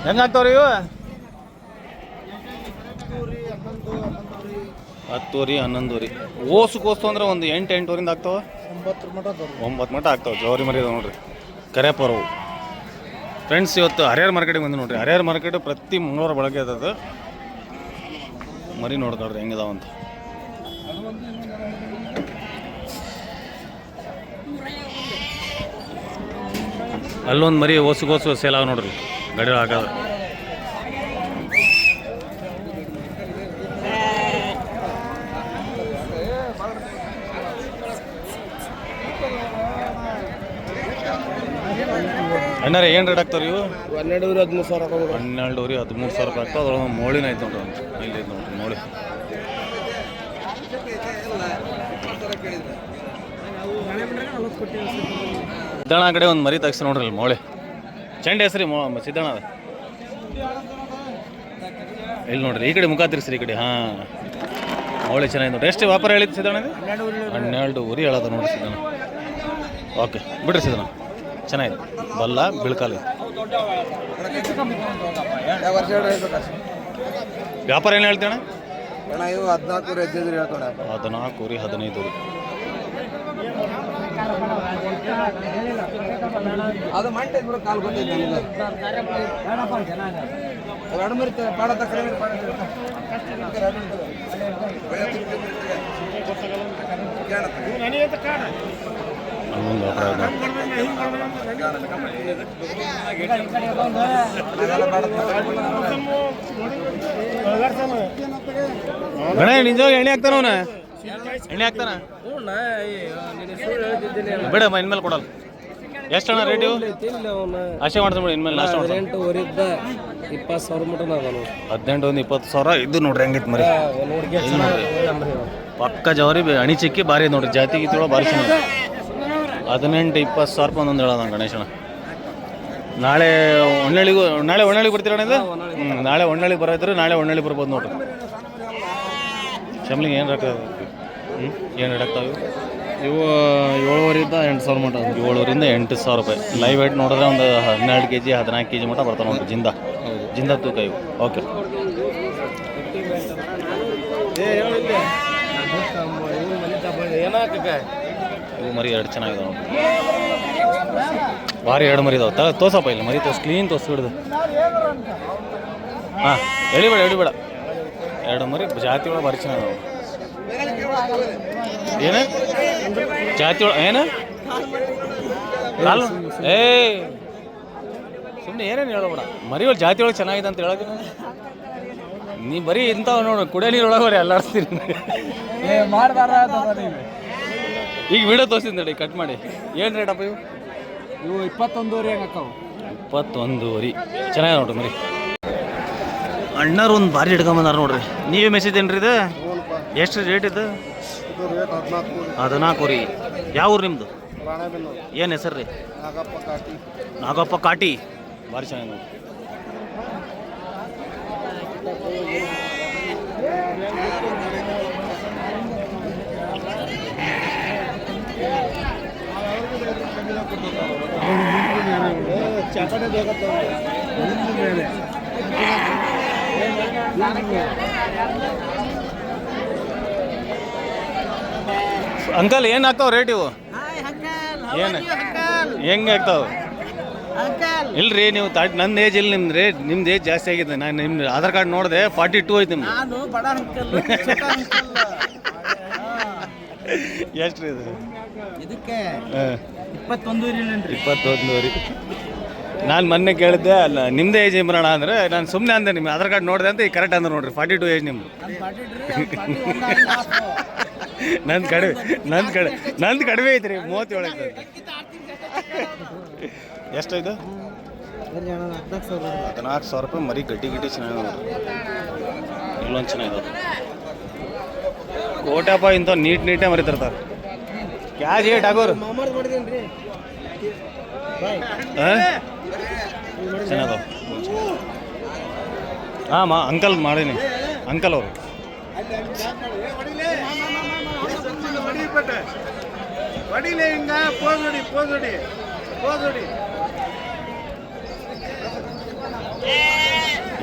ಹೆಂಗಾಗ್ತಾವ್ರಿ ಇವು? 10 ರೀ 11 ರೀ. ಓಸು ಅಂದ್ರೆ ಒಂದು 8-8ವರಿಂದ ಆಗ್ತಾವ. 9 ಮಟ್ಟ ಆಗ್ತಾವೆ. ಜವಾರಿ ಮರಿ ಅದಾವೆ ನೋಡ್ರಿ, ಕರೆಪರವು. ಫ್ರೆಂಡ್ಸ್, ಇವತ್ತು ಹರಿಹರ ಮಾರ್ಕೆಟಿಗೆ ಬಂದು ನೋಡ್ರಿ. ಹರಿಹರ ಮಾರ್ಕೆಟ್ ಪ್ರತಿ ಮಂಗಳವಾರ ಬೆಳಗ್ಗೆ ಅದ. ಮರಿ ನೋಡ್ಕೊಳ್ರಿ ಹೆಂಗಿದಾವಂತ. ಅಲ್ಲೊಂದು ಮರಿ ಓಸು ಸೇಲ್ ಆಗ ನೋಡ್ರಿ, ಗಡಿ ಹಾಕೋದು. ಅಣ್ಣಾರೆ ಏನು ರೇಟ್ ಆಗ್ತಾವ್ರಿ ಇವು? 12-13 ಸಾವಿರ. 12-13 ಸಾವಿರ ರೂಪಾಯಿ ಆಗ್ತಾವ. ಅದ್ರೊಳಗೆ ಮೋಳಿನ ಐತೆ ನೋಡ್ರಿ, ಇಲ್ಲಿ ನೋಡ್ರಿ ಮೋಳಿ. ಸಿದ್ದಣ್ಣ ಕಡೆ ಒಂದು ಮರಿ ತೆಗ್ಸಿ ನೋಡ್ರಿ ಇಲ್ಲಿ ಮೋಳಿ. ಚಂಡೆ ಹೆಸ್ರಿ ಸಿದ್ದಣ್ಣ ಅದ ಇಲ್ಲಿ ನೋಡ್ರಿ. ಈ ಕಡೆ ಮುಖ ತಿರ್ಸ್ರಿ, ಈ ಕಡೆ. ಹಾಂ, ಮೋಳಿ ಚೆನ್ನಾಗಿ ನೋಡ್ರಿ. ಎಷ್ಟು ವ್ಯಾಪಾರ ಹೇಳಿದ್ದು ಸಿದ್ದಣ್ಣ? 12 ಹೇಳೋದು ನೋಡ್ರಿ ಸಿದ್ದಣ್ಣ. ಓಕೆ ಬಿಡ್ರಿ ಸಿದ್ದಣ್ಣ, ಚೆನ್ನಾಗಿದೆ. ಬಲ್ಲ ಬಿಳ್ಕಾಲ. ವ್ಯಾಪಾರ ಏನು ಹೇಳ್ತೀಣ? 14 ರೀ 15 ರೀ. ಅದು ಮಂಟೆ ಕೂಡ ಕಾಲು ಗೊತ್ತಿಲ್ಲ. ಗಣ ನಿಜವಾಗ ಎಣ್ಣೆ ಹಾಕ್ತಾನ ಅವನ? ಎಣ್ಣೆ ಹಾಕ್ತಾನ ಬೇಡ ಇನ್ಮೇಲೆ ಕೊಡಲ್ಲ. ಎಷ್ಟು ಅಣ್ಣ ರೇಟ್? ಅಷ್ಟೇ ಮಾಡ್ತಾನೆ ಇನ್ಮೇಲೆ. ಲಾಸ್ಟ್ 20 ಸಾವಿರ ಮಟ 18-20 ಸಾವಿರ. ಇದು ನೋಡ್ರಿ ಹೆಂಗೈತೆ ಮರಿ. ಪಕ್ಕ ಜವಾರಿ ಅಣಿ ಚಿಕ್ಕಿ ಭಾರಿ ನೋಡ್ರಿ. ಜಾತಿ ಗೀತಿಯೊಳಗೆ ಭಾರಿ ಚೆನ್ನಾಗಿ. 18-20 ಸಾವಿರ ರೂಪಾಯಿ ಒಂದೊಂದು ಹೇಳೋಣ ಗಣೇಶನ. ನಾಳೆ ಒಣ್ಣಳ್ಳಿಗೆ ಬರ್ತೀರಣ್ಣ ಇದು? ನಾಳೆ ಒಣ್ಣಳ್ಳಿಗೆ ಬರೋದ್ರೆ ನಾಳೆ ಒಣ್ಣಳ್ಳಿ ಬರ್ಬೋದು ನೋಡ್ರಿ. ಶಮ್ಲಿಗೆ ಏನು ರೇಟ್? ಏನು ರೇಟ್ ಆಗ್ತಾವೆ ಇವು? 7-8 ಸಾವಿರ ಮಟ. 7-8 ಸಾವಿರ ರೂಪಾಯಿ. ಲೈವ್ ವೇಟ್ ನೋಡಿದ್ರೆ ಒಂದು 12 kg 14 kg ಮಟ ಬರ್ತಾವೆ ನೋಡ್ರಿ. ಜಿಂದ ತೂಕ ಇವು. ಓಕೆ, ಇವು ಮರಿ 2 ಚೆನ್ನಾಗಿದಾವೆ ನೋಡ್ರಿ. ಭಾರಿ 2 ಮರಿ ಇದಾವೆ. ತೋಸಪ್ಪ ಇಲ್ಲ ಮರಿ ಕ್ಲೀನ್ ಹಿಡಿದು. ಹಾಂ, ಎಳಿಬೇಡ 2 ಮರಿ ಜಾತಿ ಒಳಗೆ ಭಾರಿ ಚೆನ್ನಾಗಿದಾವೆ. ಏನು ಜಾತಿ ಒಳಗೆ ಏನು ಕಾಲು? ಸುಮ್ಮನೆ ಏನೇನು ಹೇಳಬೇಡ. ಮರಿಗಳು ಜಾತಿ ಒಳಗೆ ಚೆನ್ನಾಗಿದೆ ಅಂತ ಹೇಳೋಕೆ ನೀ ಬರೀ ಇಂಥವು ನೋಡು. ಕುಡಿಯೋ ನೀರು ಒಳಗೆ ಎಲ್ಲಾಡ್ಸ್ತೀನಿ. ಈಗ ವಿಡಿಯೋ ತೋರಿಸಿದ್ ನೋಡಿ, ಕಟ್ ಮಾಡಿ. ಏನು ರೇಟಪ್ಪ ಇವು? 21 ಹೆಂಗೆ ಹಾಕವು? 21 ಚೆನ್ನಾಗಿ ನೋಡ್ರಿ ಮರಿ. ಅಣ್ಣಾರು ಒಂದು ಭಾರಿ ಹಿಡ್ಕೊಂಬಂದಾರ ನೋಡ್ರಿ. ನೀವೇ ಮೆಸೇಜ್ ಏನ್ರಿ ಇದು? ಎಷ್ಟು ರೇಟ್ ಇದು? 14 ರೀ. ಯಾವ ಊರು ನಿಮ್ಮದು? ಏನು ಹೆಸರು ರೀ? ನಾಗಪ್ಪ ಕಾಟಿ. ಭಾರಿ ಚೆನ್ನಾಗಿ ನೋಡಿ. ಅಂಕಲ್ ಏನು ಹಾಕ್ತಾವ ರೇಟ್ ಇವು? ಏನು ಹೆಂಗೆ ಆಗ್ತಾವ? ಇಲ್ರಿ ನೀವು ನನ್ನ ಏಜ್ ಇಲ್ಲ, ನಿಮ್ದು ಏಜ್ ಜಾಸ್ತಿ ಆಗಿದೆ. ನಾನು ನಿಮ್ದು ಆಧಾರ್ ಕಾರ್ಡ್ ನೋಡಿದೆ 42 ಐತೆ ನಿಮ್ದು. ಎಷ್ಟು ರೀ ಇದು? ಇದಕ್ಕೆ 21 ರೀ. ನಾನು ಮೊನ್ನೆ ಕೇಳಿದ್ದೆ, ಅಲ್ಲ ನಿಮ್ಮದೇ ಏಜ್ ಬರೋಣ ಅಂದರೆ ನಾನು ಸುಮ್ಮನೆ ಅಂದೆ. ನಿಮ್ಮ ಆಧಾರ್ ಕಾರ್ಡ್ ನೋಡಿದೆ ಅಂತ ಈಗ ಕರೆಕ್ಟ್ ಅಂದ್ರೆ ನೋಡ್ರಿ 42 ಏಜ್ ನಿಮ್ಮದು. ನಂದು ಕಡಿಮೆ ಐತ್ರಿ 37. ಎಷ್ಟು ಇದು? 14 ಸಾವಿರ ರೂಪಾಯಿ ಮರಿ. ಗಡ್ಡಿ ಚೆನ್ನಾಗಿ ನೋಡ್ರಿ. ಇಲ್ಲೊಂದು ಚೆನ್ನಾಗಿದೆ. ಕೋಟಪ್ಪ ಇಂಥ ನೀಟೇ ಮರಿ ತರ್ತಾರೆ. ಕ್ಯಾಶ್ ಏಟ್ ಆಗೋರು ಚೆನ್ನಾಗವ. ಹಾಂ ಅಂಕಲ್ ಮಾಡೀನಿ. ಅಂಕಲ್ ಅವರು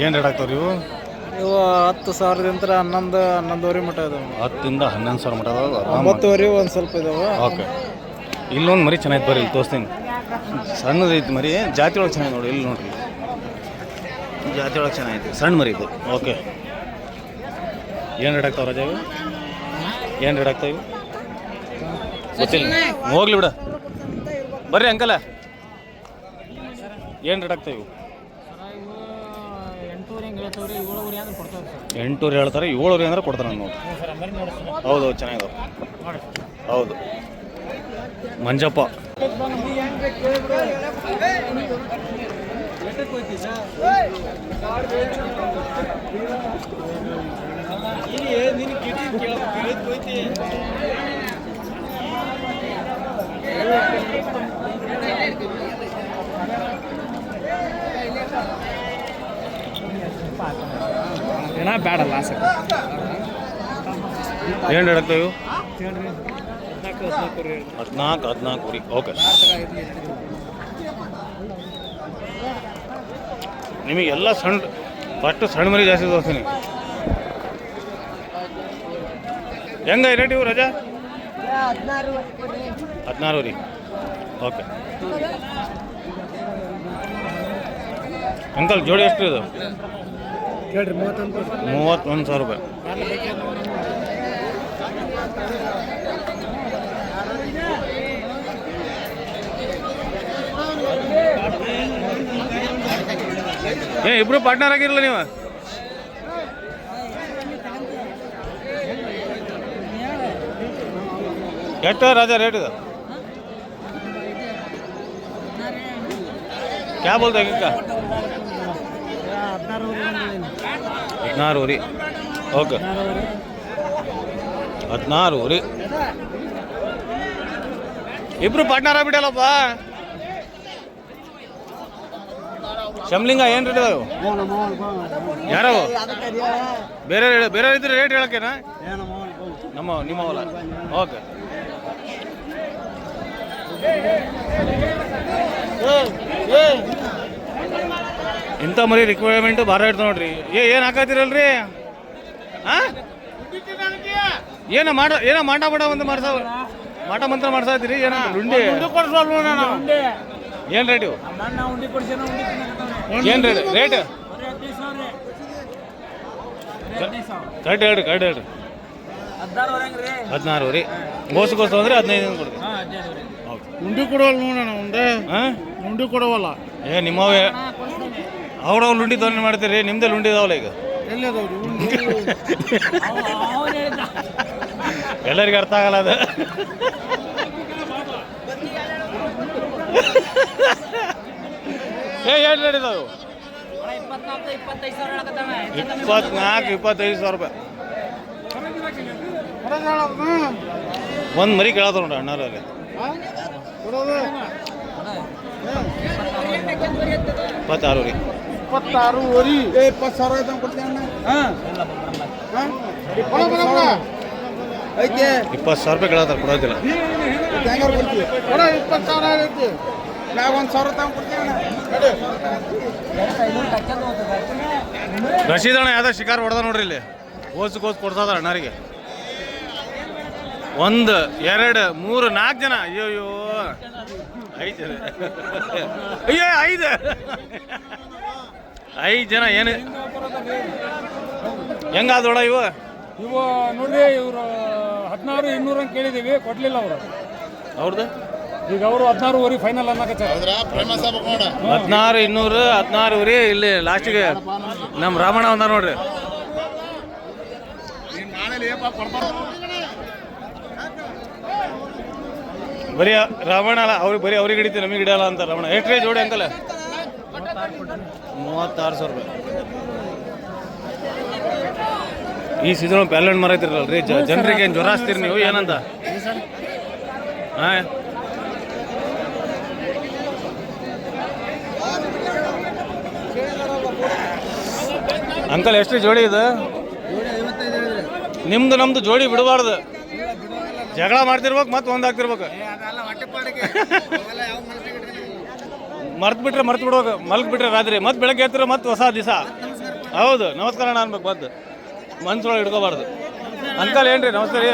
ಏನು ರೇಟ್ ಆಗ್ತಾವ್ರಿ ಇವು? ಇವು 10,000ದಿಂದ 11,500 ಮಟ್ಟ ಇದಾವೆ. 10ರಿಂದ 11,000 ಮಟ್ಟ ಅದಾವ. 9,000 ಒಂದು ಸ್ವಲ್ಪ ಇದಾವೆ. ಓಕೆ. ಇಲ್ಲೊಂದು ಮರಿ ಚೆನ್ನಾಗಿ ಬರ್ರಿ, ಇಲ್ಲಿ ತೋರಿಸ್ತೀನಿ. ಸಣ್ಣದೈತಿ ಮರಿ, ಜಾತಿ ಒಳಗೆ ಚೆನ್ನಾಗಿ ನೋಡಿ. ಇಲ್ಲಿ ನೋಡ್ರಿ, ಜಾತಿ ಒಳಗೆ ಚೆನ್ನಾಗೈತಿ, ಸಣ್ಣ ಮರಿ ಇದು. ಓಕೆ. ಏನು ರೇಟ್ ಆಗ್ತಾವ ರಾಜ ಇವು? ಏನು ರೇಟ್ ಆಗ್ತಾವ ಇವು? ಗೊತ್ತಿಲ್ಲ, ಹೋಗ್ಲಿ ಬಿಡ. ಬರ್ರಿ ಅಂಕಲ, ಏನು ರೇಟ್ ಆಗ್ತಾವ ಇವು? 800 ಹೇಳ್ತಾರೆ, 700 ಅಂದ್ರೆ ಕೊಡ್ತಾರೆ ನೋಡಿ. ಹೌದು, ಚೆನ್ನಾಗಿದಾವೆ. ಹೌದು, ಮಂಜಪ್ಪ. ಏನ ಬೇಡಲ್ಲ ಏನು ಹೇಳಕ್ತಾವ ಇವು? 14 ರೀ. ಓಕೆ. ನಿಮಗೆಲ್ಲ ಫಸ್ಟ್ ಸಣ್ಣ ಮರಿ ಜಾಸ್ತಿ ತೋರಿಸ್ತೀನಿ. ಹೆಂಗ ರೇಟ್ ಇವು ರಜಾ? 16 ರೀ. ಓಕೆ. ಅಂಕಲ್ ಜೋಡಿ ಎಷ್ಟು ಇದು? 31,000 ರೂಪಾಯಿ. ಇಬ್ರು ಪಾರ್ಟ್ನರ್ ಆಗಿರಲ್ಲ ನೀವು? ಎಷ್ಟು ರಾಜಾ ರೇಟ್ ಇದು? क्या बोलते हैं क्या? 16 ರೀ. ಓಕೆ, 16 ರೀ. ಇಬ್ರು ಪಾರ್ಟ್ನರ್ ಆಗ್ಬಿಟ್ಟಲ್ಲಪ್ಪ. ಶಮ್ಲಿಂಗ ಏನು ರೇಟ್ ಇದಾವೆ? ಯಾರೋ ಬೇರೆ ಇದ್ರೆ ರೇಟ್ ಹೇಳಕ್ಕೇನಾ? ನಿಮ್ಮವಲ್ಲ. ಓಕೆ. ಇಂಥ ಮರಿ ರಿಕ್ವೈರ್ಮೆಂಟು ಭಾಳ ಇಡ್ತಾವ ನೋಡ್ರಿ. ಏನು ಹಾಕತ್ತೀರಲ್ರಿ? ಹಾಂ, ಏನೋ ಮಾಟ ಒಂದು ಮಾಟ ಮಂತ್ರ ಮಾಡ್ಸಾತ್ತೀರಿ. ಏನೋ ಉಂಡಿ ಏನು ರೇಟ್ ಇವು? ಏನು ರೇಟ್? ಕರೆಕ್ಟ್ ಹೇಳ್ರಿ. 16 ರೀ. ಗೋಸು ಅಂದರೆ 15 ಕೊಡ್ತೀವಿ. ಉಂಡಿ ಕೊಡವಲ್ಲ ನೋಡೋಣ. ಹಾಂ, ಉಂಡಿ ಕೊಡವಲ್ಲ. ನಿಮ್ಮವೇ ಅವ್ರವ್ರು ಲುಂಡಿ ತೊಗೊಂಡು ಮಾಡ್ತೀರಿ. ನಿಮ್ದೇ ಲುಂಡಿ ಇದಾವಲ್ಲ ಈಗ. ಎಲ್ಲರಿಗೂ ಅರ್ಥ ಆಗಲ್ಲ ಅದು. ಏನು ರೇಟ್ ಇದಾವೆ? 24-25,000 ರೂಪಾಯಿ. ಒಂದು ಮರಿ ಕೇಳತ್ತವ ನೋಡ್ರಿ ಅಣ್ಣಾರಲ್ಲಿ. 26 ರೀ. 20,000 ಕೊಡ್ತೀನಿ. 20,000 ರೂಪಾಯಿ ಕೇಳತ್ತಾರೆ, ಕೊಡೋದಿಲ್ಲ. 20,000 1,000 ತಗೊಂಡ್ಕೊಡ್ತೀನಿ. ರಶೀದ್ ಅಣ್ಣ ಯಾವ್ದೋ ಶಿಕಾರ್ ಹೊಡೆದ ನೋಡ್ರಿ ಇಲ್ಲಿ. ಕೋಸು ಕೊಡ್ಸೋದ ಅಣ್ಣರಿಗೆ. 1, 2, 3, 4 ಜನ. ಅಯ್ಯೋ 5 ಜನ. 5 ಜನ. ಏನು ಹೆಂಗಾದೋಡ ಇವು ನೋಡ್ರಿ, ಇವರು 16,200 ಅಂತ ಕೇಳಿದೀವಿ, ಕೊಡ್ಲಿಲ್ಲ ಅವರು. ಅವ್ರದ್ದು ಈಗ ಅವರು 16,000 ಫೈನಲ್ ಅನ್ನಕತ್ತಾರ. 16,200, 16 ಇಲ್ಲಿ ಲಾಸ್ಟಿಗೆ ನಮ್ಮ ರಾಮಣ್ಣ ಒಂದ ನೋಡ್ರಿ. ಬರೀ ರಾಮಣ್ಣ ಅಲ್ಲ, ಅವ್ರಿಗೆ ಹಿಡಿತೀವಿ, ನಮಗೆ ಹಿಡಿಯಲ್ಲ ಅಂತ ರಾಮಣ್ಣ. ಎಷ್ಟು ರೇ ಜೋಡಿ ಅಂಕಲ್? 36,000 ರೂಪಾಯಿ. ಈ ಸೀಸನ್ ಪ್ಯಾಲೆಂಟ್ ಮರ ಐತಿರಲ್ರಿ, ಜನರಿಗೆ ಏನು ಜ್ವರ ಹಚ್ತೀರಿ ನೀವು? ಏನಂತ? ಹಾಂ, ಅಂಕಲ್ ಎಷ್ಟು ಜೋಡಿ ಇದು? ನಮ್ದು ಜೋಡಿ ಬಿಡಬಾರ್ದು. ಜಗಳ ಮಾಡ್ತಿರ್ಬೇಕು, ಮತ್ತೆ ಒಂದಾಗ್ತಿರ್ಬೇಕು. ಮರ್ತು ಬಿಡೋಗ ಮಲ್ಕ್ಬಿಟ್ರೆ ರಾತ್ರಿ ಮತ್ತೆ ಬೆಳಗ್ಗೆ ಎತ್ತರ ಮತ್ತೆ ಹೊಸ ದಿವಸ. ಹೌದು, ನಮಸ್ಕಾರ ಅಣ್ಣ ಅನ್ಬೇಕು ಮತ್ತೆ ಮನ್ಸೊಳಗೆ ಹಿಡ್ಕೋಬಾರ್ದು. ಅಂಕಲ್ ಏನ್ರಿ ನಮಸ್ಕಾರ ರೀ.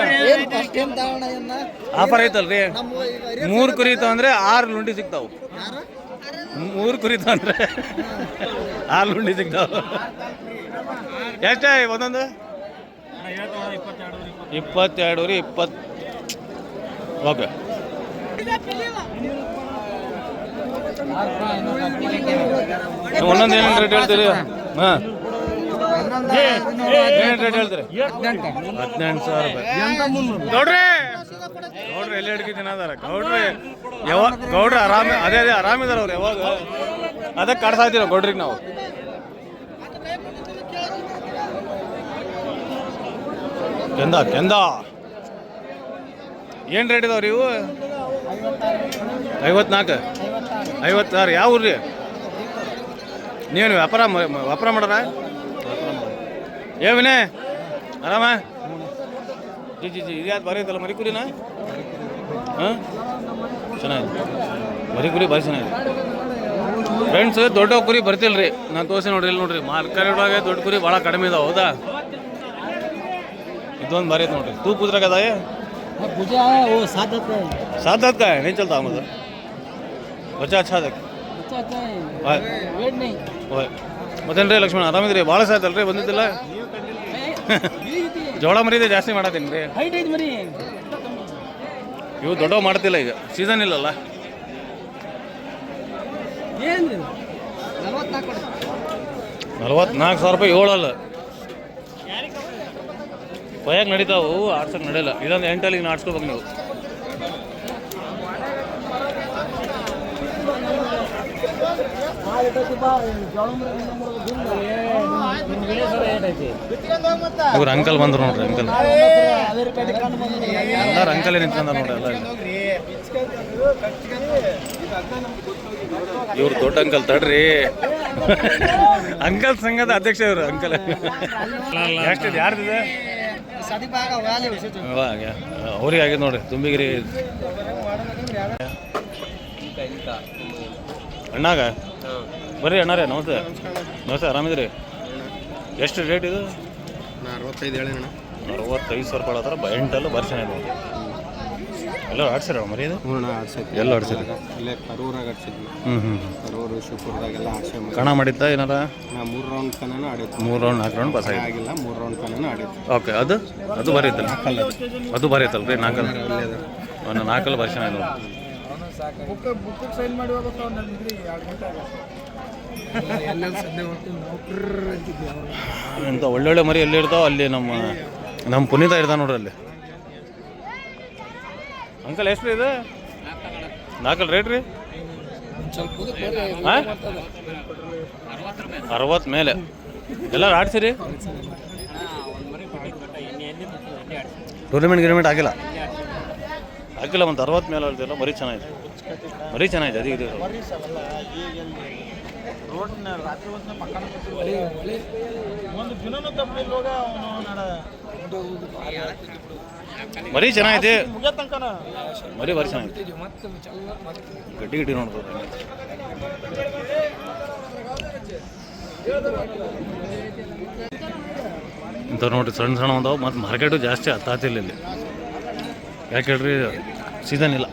ಆಫರ್ ಐತಲ್ರಿ, 3 ಕುರಿ ಅಂದ್ರೆ 6 ಲುಂಡಿ ಸಿಗ್ತಾವು. 3 ಕುರಿ ಅಂದ್ರೆ 6 ಲುಂಡಿ ಸಿಗ್ತಾವ. ಎಷ್ಟೇ ಒಂದೊಂದು 22 ರೀ 20. ಓಕೆ, ಒಂದೊಂದು ಏನೇನು ರೇಟ್ ಹೇಳ್ತೀರಿ? ಹಾಂ, ಏನೇನು ರೇಟ್ ಹೇಳ್ತೀರಿ? 18,000 ರೂಪಾಯಿ. ಗೌಡ್ರಿ ಎಲ್ಲಿ ಹಿಡ್ಕಿದ್ದೀನಿ ಅದಾರ ಗೌಡ್ರಿ ಆರಾಮ. ಅದೇ ಆರಾಮಿದಾರ ಅವ್ರು ಯಾವಾಗ ಅದಕ್ಕೆ ಕಾಡ್ಸಾ ಇದ್ದೀರ ಗೌಡ್ರಿಗೆ ನಾವು. ಕೆಂದ ಏನು ರೇಟ್ ಇದಾವ್ರಿ ಇವು? 54, 56. ಯಾವ ಊರ್ರಿ ನೀವೇನು ವ್ಯಾಪಾರ ಮಾಡಾರ? ವಿನಯ್ ಆರಾಮ? ಜಿ ಇದ್ಯಾವ್ದು ಭಾರಿ ಐತಲ್ಲ ಮರಿ ಕುರಿನ? ಹಾಂ, ಚೆನ್ನಾಗಿದೆ ಮರಿ ಕುರಿ, ಭಾರಿ ಚೆನ್ನಾಗಿದೆ ಫ್ರೆಂಡ್ಸ್. ದೊಡ್ಡ ಕುರಿ ಬರ್ತಿಲ್ಲ ರೀ, ನಾನು ತೋರಿಸಿ ನೋಡ್ರಿ. ಇಲ್ಲಿ ನೋಡ್ರಿ, ಮಾರ್ಕೆಟ್ ದೊಡ್ಡ ಕುರಿ ಭಾಳ ಕಡಿಮೆ ಇದಾವೆ. ಹೌದಾ, ಇದೊಂದು ಭಾರಿ ಐತೆ ನೋಡ್ರಿ. तू पूछ रहा था ये पूछा है वो 7 का है, नहीं चलता मतलब बच्चा अच्छा देख अच्छा है वेट नहीं ಓಯ್ ಮತ್ತೇನ್ರಿ ಲಕ್ಷ್ಮಣ ಆರಾಮಿದ್ರಿ? ಭಾಳ ಸಾಯ್ತಲ್ರಿ ಬಂದಿದ್ದಿಲ್ಲ. ಜೋಳ ಮರಿದೆ ಜಾಸ್ತಿ ಮಾಡತ್ತೀನಿ ರೀ. ಹೈಟ್ ಐತೆ ಮರಿ, ಇವು ದೊಡ್ಡವು ಮಾಡ್ತಿಲ್ಲ, ಈಗ ಸೀಸನ್ ಇಲ್ಲಲ್ಲ. ಏನು 44,000 ರೂಪಾಯಿ. 7 ಅಲ್ಲ, ಕೊಯ್ಯಾಗ ನಡೀತಾವು, ಆಡ್ಸೋಕೆ ನಡೆಯಲ್ಲ. ಇದೊಂದು 8 ಈಗ ಆಡ್ಸ್ಕೋಬೇಕು ನೀವು. ಇವ್ರು ಅಂಕಲ್ ಬಂದ್ರು ನೋಡ್ರಿ. ಅಂಕಲ್ ಎಲ್ಲಾರು ಅಂಕಲೇ ನಿಂತ್ಕೊಂಡ ನೋಡ್ರಿ. ಎಲ್ಲ ಇವ್ರು ದೊಡ್ಡ ಅಂಕಲ್ ತಡ್ರಿ. ಅಂಕಲ್ ಸಂಘದ ಅಧ್ಯಕ್ಷ ಇವರು. ಅಂಕಲ್ ಎಷ್ಟಿದೆ? ಯಾರ್ದಿದೆ? ಅವ್ರಿಗೆ ಆಗಿದೆ ನೋಡ್ರಿ. ತುಂಬಿಗಿರಿ ಅಣ್ಣಾಗ ಬರ್ರಿ. ಅಣ್ಣಾರೇ ನಮಸ್ತೆ. ನಮಸ್ತೆ, ಆರಾಮಿದ್ರಿ? ಎಷ್ಟು ರೇಟ್ ಇದು? 65 ಹೇಳಿ ಅಣ್ಣ. 65,000 ರೂಪಾಯಿ ಹತ್ರ 8 ಭಾರಿ ಚೆನ್ನಾಗಿದೆ. ಎಲ್ಲರೂ ಆಡ್ಸಿರ ಮರಿ ಇದು? ಎಲ್ಲ ಆಡ್ಸಿರಿ? ಇಲ್ಲೇ ಕರೂರಾಗ ಆಡ್ಸಿದ್ವಿ. ಕರೂರು ಶಿವಪುರದಾಗೆಲ್ಲ ಆಡ್ಸಿ ಕಣ ಮಾಡಿದ್ದ ಏನಾರ? ನಾ 3 ರೌಂಡ್ ತನಕ ಆಡಿತ್ತು. 3 ರೌಂಡ್ 4 ರೌಂಡ್ ಪಾಸ್ ಆಗಿಲ್ಲ, 3 ರೌಂಡ್ ತನಕ ಆಡಿತ್ತು. ಓಕೆ, ಅದು ಭಾರಿ ಐತಲ್ಲ? ಅದು ಭಾರಿ ಐತಲ್ಲ ರೀ? 4 ಭಾರಿ ಚೆನ್ನಾಗಿದೆ ನೋಡಿ. ಸೈನ್ ಮಾಡಿ ಇಂಥ ಒಳ್ಳೊಳ್ಳೆ ಮರಿ ಎಲ್ಲಿ ಇರ್ತಾವ ಅಲ್ಲಿ ನಮ್ಮ ಪುನೀತ ಇರ್ತಾವ ನೋಡ್ರಿ ಅಲ್ಲಿ. ಅಂಕಲ್ ಎಷ್ಟು ಇದೆ? 4 ರೇಟ್ ರೀ? 60 ಮೇಲೆ. ಎಲ್ಲರೂ ಆಡ್ಸಿರಿ? ಟೂರ್ನಮೆಂಟ್ ಆಗಿಲ್ಲ ಮತ್ತು 60 ಮೇಲೆ ಹೇಳ್ತಿಲ್ಲ. ಮರಿ ಚೆನ್ನಾಗಿದೆ, ಮರಿ ಚೆನ್ನಾಗಿದೆ. ಅದು ಇದು ಮರಿ ಚೆನ್ನಾಗಿದೆ, ಮರಿ ಭಾರಿ ಚೆನ್ನಾಗಿದೆ. ಗಟ್ಟಿ ನೋಡ್ಬೋದು. ಇಂಥವ್ರು ನೋಡ್ರಿ, ಸಣ್ಣ ಒಂದಾವು. ಮತ್ತು ಮಾರ್ಕೆಟು ಜಾಸ್ತಿ ಹತ್ತಾತಿಲ್ಲ ಇಲ್ಲಿ. ಯಾಕೆ ಹೇಳ್ರಿ? ಸೀಸನ್ ಇಲ್ಲ.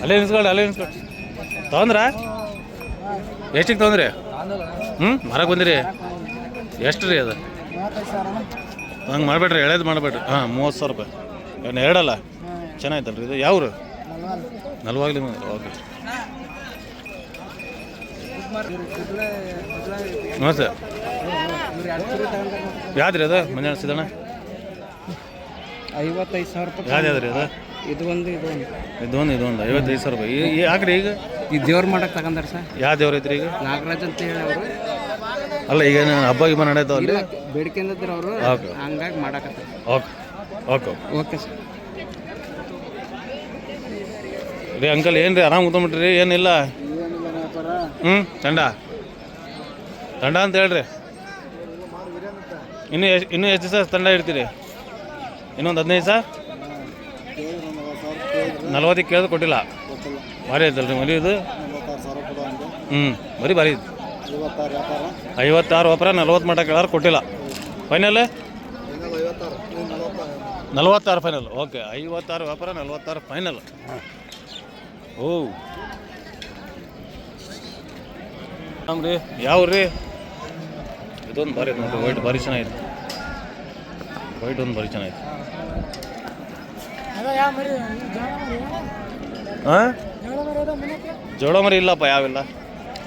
ಅಲ್ಲೇ ನಿಲ್ಸ್ಕೊಳ್ರಿ. ತೊಗೊಂಡ್ರ? ಎಷ್ಟಿಗೆ ತೊಗೊಂಡ್ರಿ? ಮಾರಕ್ಕೆ ಬಂದಿರಿ? ಎಷ್ಟು ರೀ ಅದು? ಹಂಗೆ ಮಾಡಬೇಡ್ರಿ, ಎಳೆದು ಮಾಡಬೇಡ್ರಿ. 30,000 ರೂಪಾಯಿ. ಏನು ಎರಡಲ್ಲ? ಚೆನ್ನಾಯ್ತಲ್ರಿ ಇದು? ಯಾವ್ರು? ನಲ್ವಾಗ್ಲಿ. ಓಕೆ, ನಮಸ್ತೆ. ಯಾವ್ದ್ರಿ ಅದು? ಮಂಜಾನ ಸಿದ್ದಣ್ಣ 55,000 ರೂಪಾಯಿ. ಯಾವ್ದ್ರಿ ಅದು? ಇದೊಂದು 55,000 ರೂಪಾಯಿ. ಯಾಕ್ರಿ ಈಗ? ಈ ದೇವ್ರ ಮಾಡಕ್ಕೆ ತಗೊಂಡಾರ ಸರ್. ಯಾವ ದೇವ್ರ ಐತ್ರಿ ಈಗ? ನಾಗರಾಜ್ ಅಂತ ಹೇಳಿ ಅವರು. ಅಲ್ಲ, ಈಗ ಹಬ್ಬ ಗಿಬ್ಬ ನಡೆಯತಾವ ಅಲ್ಲಿ? ಬೇಡಿಕೆ ಅಂದಿದ್ರು ಅವರು, ಹಂಗಾಗಿ ಮಾಡಕತ್ತ. Okay okay okay sir. ರೀ ಅಂಕಲ್, ಏನು ರೀ ಆರಾಮ್ ಕೂತ್ಕೊಂಡ್ಬಿಟ್ರಿ? ಏನಿಲ್ಲ? ತಂಡ ಅಂತ ಹೇಳ್ರಿ. ಇನ್ನೂ ಎಷ್ಟು ದಿವಸ ತಂಡ ಇಡ್ತೀರಿ? ಇನ್ನೊಂದು 15 ದಿವಸ? 40 ಕೇಳಿದ್ರು ಕೊಟ್ಟಿಲ್ಲ. ಭಾರಿ ಐತಲ್ರಿ ಮರಿ ಇದು? ಬರೀ ಭಾರಿ ಇದು. 56 ವ್ಯಾಪಾರ 40 ಮಟ್ಟ ಕೇಳಾರು ಕೊಟ್ಟಿಲ್ಲ. Final 46 final. ಓಕೆ, 56 ವ್ಯಾಪಾರ 46 ಫೈನಲ್. ಓ ರೀ, ಯಾವ ರೀ? ಇದೊಂದು ಭಾರಿ ನೋಡಿರಿ, ವೈಟ್ ಭಾರಿ ಚೆನ್ನಾಗಿದೆ. ವೈಟ್ ಒಂದು ಭಾರಿ ಚೆನ್ನಾಗಿದೆ. ಹಾಂ, ಜೋಡ ಮರಿ ಇಲ್ಲಪ್ಪ, ಯಾವಿಲ್ಲ.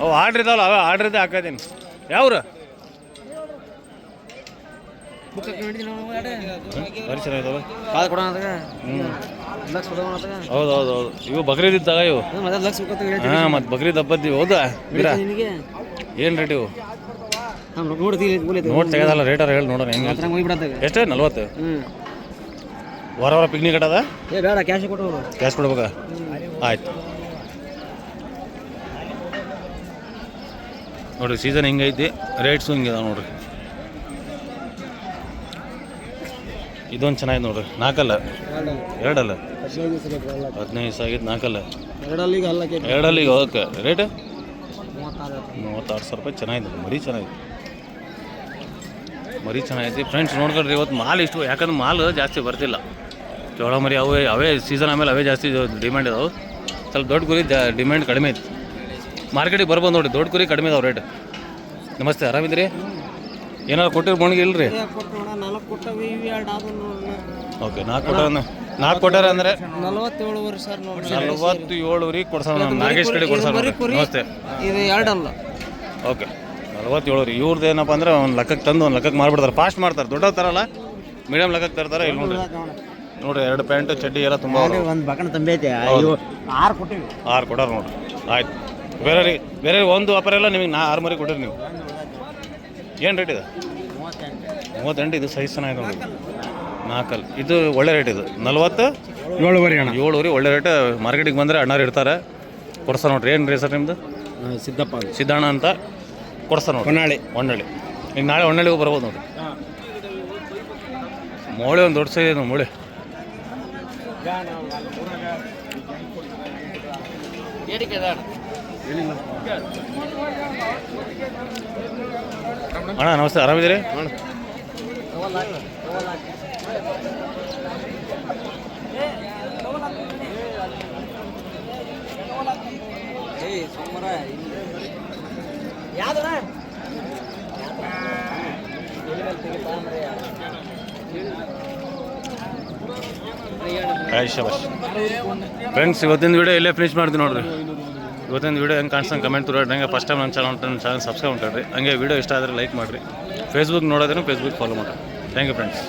ಅವು ಆರ್ಡ್ರ್ ಇದಾವಲ್ಲ, ಅವೇ ಆರ್ಡ್ರ್ ಇದೆ ಹಾಕಿದ್ದೀನಿ. ಯಾವ್ರು? ಭಾರಿ ಚೆನ್ನಾಗಿದ್ದಾವೆ. ಹೌದು ಹೌದು ಹೌದು. ಇವು ಬಕ್ರೀದ್ ಇದ್ದಾಗ ಇವು. ಹಾಂ, ಮತ್ತು ಬಕ್ರೀದ್ ಹಬ್ಬದ್ದು ಹೌದಾ? ಬೀರಾ ಏನು ರೇಟ್ ಇವು? ನೋಡಿ ತೆಗೆದಲ್ಲ, ರೇಟಾರ ಹೇಳಿ ನೋಡೋಣ ಹೆಂಗೆ. ಎಷ್ಟು? 40. ವಾರ ವಾರ ಪಿಕ್ನಿಕ್ ಕಟ್ಟದ? ಕ್ಯಾಶ್ ಕೊಡ್ಬೇಕಾ? ಆಯ್ತು ನೋಡಿರಿ, ಸೀಸನ್ ಹಿಂಗೈತಿ, ರೇಟ್ಸು ಹಿಂಗಿದೆ ನೋಡ್ರಿ. ಇದೊಂದು ಚೆನ್ನಾಗಿದೆ ನೋಡ್ರಿ. 4 ಅಲ್ಲ 2 ಅಲ್ಲ 15 ದಿವಸ ಆಗಿದ್ದು. 4 ಅಲ್ಲ 2 ಅಲ್ಲಿಗೆ. ಓಕೆ, ರೇಟ್ 36,000 ರೂಪಾಯಿ. ಚೆನ್ನಾಗಿದೆ ಮರಿ, ಚೆನ್ನಾಗಿದೆ ಮರಿ, ಚೆನ್ನಾಗೈತಿ ಫ್ರೆಂಡ್ಸ್. ನೋಡ್ಕೊಳ್ರಿ, ಇವತ್ತು ಮಾಲ್ ಇಷ್ಟು, ಯಾಕಂದ್ರೆ ಮಾಲ್ ಜಾಸ್ತಿ ಬರ್ತಿಲ್ಲ. ಜೋಳ ಮರಿ ಅವೇ ಸೀಸನ್ ಆಮೇಲೆ ಅವೇ ಜಾಸ್ತಿ ಡಿಮ್ಯಾಂಡ್ ಇದಾವೆ. ಸ್ವಲ್ಪ ದೊಡ್ಡ ಕುರಿ ಡಿಮ್ಯಾಂಡ್ ಕಡಿಮೆ ಐತಿ. ಮಾರ್ಕೆಟಿಗೆ ಬರ್ಬೋದು ನೋಡಿರಿ, ದೊಡ್ಡ ಕುರಿ ಕಡಿಮೆ ಇದಾವೆ ರೇಟ್. ನಮಸ್ತೆ, ಆರಾಮಿದ್ರಿ? ಏನಾರು ಕೊಟ್ಟಿರಿ ಬೋಣಿಗೆ ಇಲ್ರಿ? ಓಕೆ, 4 ಕೊಟ್ಟಾರ ಅಂದರೆ 47 ಕೊಡ್ಸೋಣ. ನಮ್ಮ ನಾಗೇಶ್ ಕಡೆ ಕೊಡ್ಸೋಣ. ನಮಸ್ತೆ. ಓಕೆ, 47. ಇವ್ರದ್ದು ಏನಪ್ಪ ಅಂದ್ರೆ ಒಂದು ಲೆಕ್ಕಕ್ಕೆ ತಂದು ಒಂದು ಲೆಕ್ಕಕ್ಕೆ ಮಾರ್ಬಿಡ್ತಾರೆ. ಫಾಸ್ಟ್ ಮಾಡ್ತಾರೆ, ದೊಡ್ಡವ್ರು ತರಲ್ಲ, ಮೀಡಿಯಮ್ ಲೆಕ್ಕಕ್ಕೆ ತರ್ತಾರೆ. ಇಲ್ಲಿ ನೋಡ್ರಿ 2 ಪ್ಯಾಂಟು ಚಡ್ಡಿ ಎಲ್ಲ ತುಂಬ. 6 ಕೊಟ್ಟಾರ ನೋಡ್ರಿ. ಆಯ್ತು, ಬೇರೆ ಒಂದು ವ್ಯಾಪಾರ ಎಲ್ಲ ನಿಮಗೆ 6 ಮರಿ ಕೊಟ್ಟಿರಿ ನೀವು. ಏನು ರೇಟ್ ಇದೆ? 38. ಇದು ಸೈಜ್ ಚೆನ್ನಾಗಿದೆ ನೋಡಿ. 4 ಅಲ್ಲ, ಇದು ಒಳ್ಳೆ ರೇಟ್. ಇದು 47 ಒಳ್ಳೆ ರೇಟ್. ಮಾರ್ಕೆಟಿಗೆ ಬಂದರೆ ಅಣ್ಣಾರು ಇರ್ತಾರೆ, ಕೊಡ್ಸ ನೋಡ್ರಿ. ಏನು ರೀ ಸರ್ ನಿಮ್ಮದು? ಸಿದ್ದಣ್ಣ ಅಂತ ಕೊಡ್ಸ ನೋಡ್ರಿ. ಹೊನ್ನಳ್ಳಿ. ಈಗ ನಾಳೆ ಹೊನ್ನಳ್ಳಿಗೂ ಬರ್ಬೋದು ನೋಡಿರಿ. ಮೋಳೆ ಒಂದು ದೊಡ್ಡ ಸೈಜ್ ಮೂಳೆ. ಅಣ್ಣ ನಮಸ್ತೆ, ಆರಾಮಿದ್ದೀರಿ? ಶಬಾಷ್ ಫ್ರೆಂಡ್ಸ್, ಇವತ್ತಿನ ವಿಡಿಯೋ ಇಲ್ಲೇ ಫಿನಿಶ್ ಮಾಡ್ತೀವಿ ನೋಡ್ರಿ. ಇವತ್ತಿನ ವಿಡಿಯೋ ಹೆಂಗೆ ಕಾಣಿಸ್ತಂಗೆ ಕಮೆಂಟ್ ತುರಾಡ್ರಿ. ಹಂಗೆ ಫಸ್ಟ್ ಟೈಮ್ ನನ್ನ ಚಾನಲ್ ಸಬ್ಸ್ಕ್ರೈಬ್ ಮಾಡ್ರಿ. ಹಂಗೆ ವಿಡಿಯೋ ಇಷ್ಟ ಆದರೆ ಲೈಕ್ ಮಾಡಿರಿ. ಫೇಸ್ಬುಕ್ ನೋಡೋದೇನು ಫೇಸ್ಬುಕ್ ಫಾಲೋ ಮಾಡಿರಿ. Thank you friends.